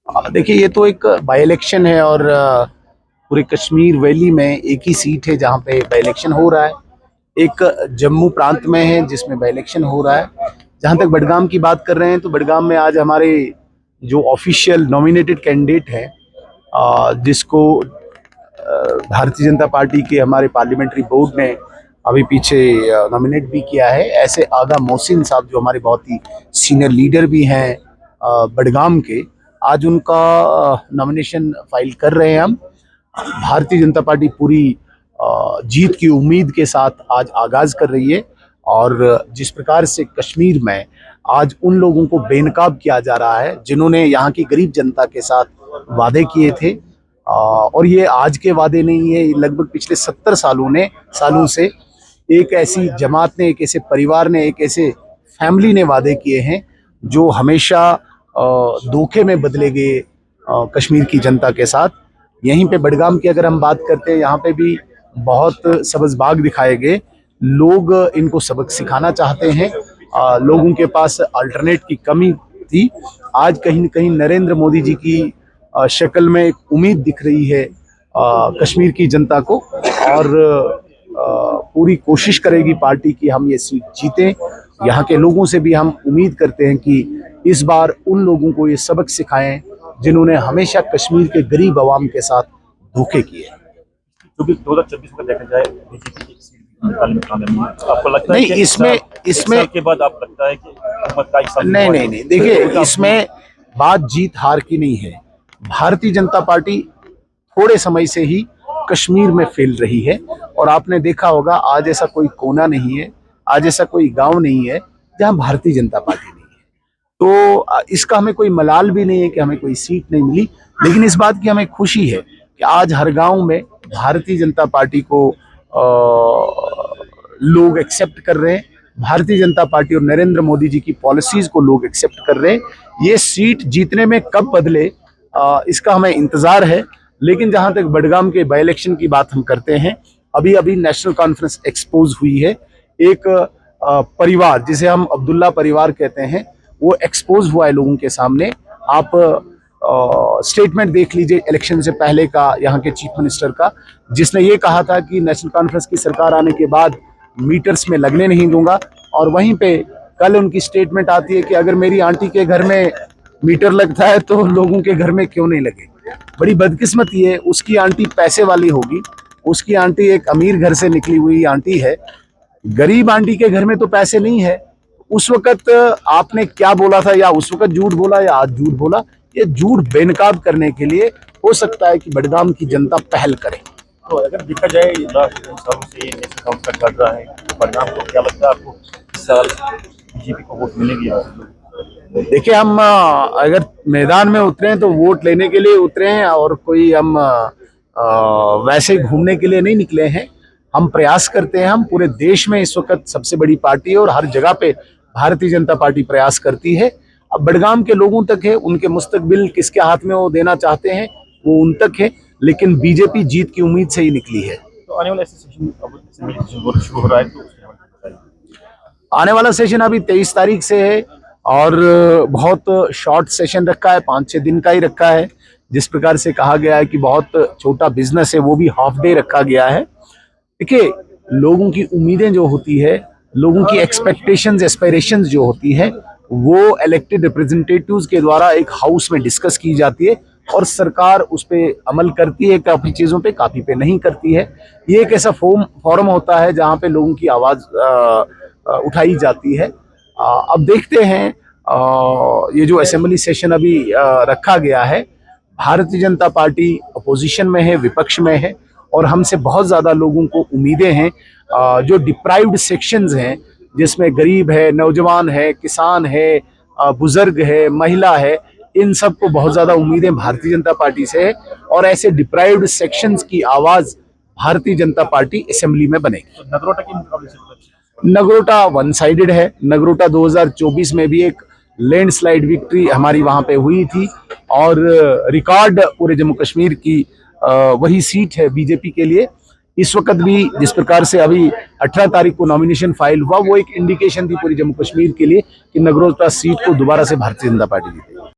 देखिए, ये तो एक बाई इलेक्शन है और पूरे कश्मीर वैली में एक ही सीट है जहाँ पे बाई इलेक्शन हो रहा है। एक जम्मू प्रांत में है जिसमें बाई इलेक्शन हो रहा है। जहाँ तक बडगाम की बात कर रहे हैं तो बडगाम में आज हमारे जो ऑफिशियल नॉमिनेटेड कैंडिडेट है, जिसको भारतीय जनता पार्टी के हमारे पार्लियामेंट्री बोर्ड ने अभी पीछे नॉमिनेट भी किया है, ऐसे आगा मोहसिन साहब जो हमारे बहुत ही सीनियर लीडर भी हैं बडगाम के, आज उनका नॉमिनेशन फाइल कर रहे हैं हम। भारतीय जनता पार्टी पूरी जीत की उम्मीद के साथ आज आगाज कर रही है और जिस प्रकार से कश्मीर में आज उन लोगों को बेनकाब किया जा रहा है जिन्होंने यहाँ की गरीब जनता के साथ वादे किए थे, और ये आज के वादे नहीं है, लगभग पिछले 70 सालों से एक ऐसी जमात ने, एक ऐसे परिवार ने, एक ऐसे फैमिली ने वादे किए हैं जो हमेशा धोखे में बदले गए कश्मीर की जनता के साथ। यहीं पे बडगाम की अगर हम बात करते हैं, यहाँ पे भी बहुत सब्ज़बाग दिखाए गए। लोग इनको सबक सिखाना चाहते हैं, लोगों के पास अल्टरनेट की कमी थी। आज कहीं न कहीं नरेंद्र मोदी जी की शक्ल में एक उम्मीद दिख रही है कश्मीर की जनता को, और पूरी कोशिश करेगी पार्टी की हम ये सीट जीतें। यहाँ के लोगों से भी हम उम्मीद करते हैं कि इस बार उन लोगों को ये सबक सिखाएं जिन्होंने हमेशा कश्मीर के गरीब आवाम के साथ धोखे किए। क्योंकि 2024 में देखा जाए बीजेपी की सीट आपको लगता है नहीं, इसमें के बाद आप लगता है कि नहीं, देखिए, इसमें बात जीत हार की नहीं है। भारतीय जनता पार्टी थोड़े समय से ही कश्मीर में फैल रही है और आपने देखा होगा आज ऐसा कोई कोना नहीं है, आज ऐसा कोई गांव नहीं है जहां भारतीय जनता पार्टी नहीं है। तो इसका हमें कोई मलाल भी नहीं है कि हमें कोई सीट नहीं मिली, लेकिन इस बात की हमें खुशी है कि आज हर गांव में भारतीय जनता पार्टी को लोग एक्सेप्ट कर रहे हैं। भारतीय जनता पार्टी और नरेंद्र मोदी जी की पॉलिसीज को लोग एक्सेप्ट कर रहे हैं। ये सीट जीतने में कब बदले इसका हमें इंतजार है। लेकिन जहां तक बडगाम के बाई इलेक्शन की बात हम करते हैं, अभी नेशनल कॉन्फ्रेंस एक्सपोज हुई है। एक परिवार जिसे हम अब्दुल्ला परिवार कहते हैं, वो एक्सपोज हुआ है लोगों के सामने। आप स्टेटमेंट देख लीजिए इलेक्शन से पहले का यहाँ के चीफ मिनिस्टर का, जिसने ये कहा था कि नेशनल कॉन्फ्रेंस की सरकार आने के बाद मीटर्स में लगने नहीं दूंगा, और वहीं पे कल उनकी स्टेटमेंट आती है कि अगर मेरी आंटी के घर में मीटर लगता है तो लोगों के घर में क्यों नहीं लगे। बड़ी बदकिस्मती है, उसकी आंटी पैसे वाली होगी, उसकी आंटी एक अमीर घर से निकली हुई आंटी है, गरीब आंटी के घर में तो पैसे नहीं है। उस वक्त आपने क्या बोला था, या उस वक्त झूठ बोला या आज झूठ बोला, ये झूठ बेनकाब करने के लिए हो सकता है कि बडगाम की जनता पहल करे। तो अगर देखा जाए से कर रहा है बडगाम को, क्या लगता है आपको इस साल बीजेपी को वोट मिलेगी? देखिए, हम अगर मैदान में उतरे हैं तो वोट लेने के लिए उतरे हैं, और कोई हम वैसे घूमने के लिए नहीं निकले हैं। हम प्रयास करते हैं, हम पूरे देश में इस वक्त सबसे बड़ी पार्टी है और हर जगह पे भारतीय जनता पार्टी प्रयास करती है। अब बडगाम के लोगों तक है, उनके मुस्तकबिल किसके हाथ में वो देना चाहते हैं वो उन तक है, लेकिन बीजेपी जीत की उम्मीद से ही निकली है। तो आने वाला सेशन शुरू हो रहा है, तो आने वाला सेशन अभी 23 तारीख से है और बहुत शॉर्ट सेशन रखा है, 5-6 दिन का ही रखा है। जिस प्रकार से कहा गया है कि बहुत छोटा बिजनेस है, वो भी हाफ डे रखा गया है। देखिए, लोगों की उम्मीदें जो होती है, लोगों की एक्सपेक्टेशंस, एस्पिरेशंस जो होती है, वो इलेक्टेड रिप्रेजेंटेटिव्स के द्वारा एक हाउस में डिस्कस की जाती है और सरकार उस पर अमल करती है, काफ़ी चीज़ों पे, काफ़ी पे नहीं करती है। ये एक ऐसा फोरम होता है जहाँ पे लोगों की आवाज़ उठाई जाती है। अब देखते हैं, ये जो असेंबली सेशन अभी रखा गया है, भारतीय जनता पार्टी अपोजिशन में है, विपक्ष में है, और हमसे बहुत ज़्यादा लोगों को उम्मीदें हैं। जो डिप्राइव्ड सेक्शंस हैं, जिसमें गरीब है, नौजवान है, किसान है, बुजुर्ग है, महिला है, इन सब को बहुत ज़्यादा उम्मीदें भारतीय जनता पार्टी से है, और ऐसे डिप्राइव्ड सेक्शंस की आवाज़ भारतीय जनता पार्टी असेंबली में बनेगी। नगरोटा वन साइडेड है। नगरोटा 2024 में भी एक लैंडस्लाइड विक्ट्री हमारी वहां पे हुई थी, और रिकॉर्ड पूरे जम्मू कश्मीर की वही सीट है बीजेपी के लिए। इस वक्त भी जिस प्रकार से अभी 18 तारीख को नॉमिनेशन फाइल हुआ, वो एक इंडिकेशन थी पूरी जम्मू कश्मीर के लिए कि नगरोटा सीट को दोबारा से भारतीय जनता पार्टी जीतेगी।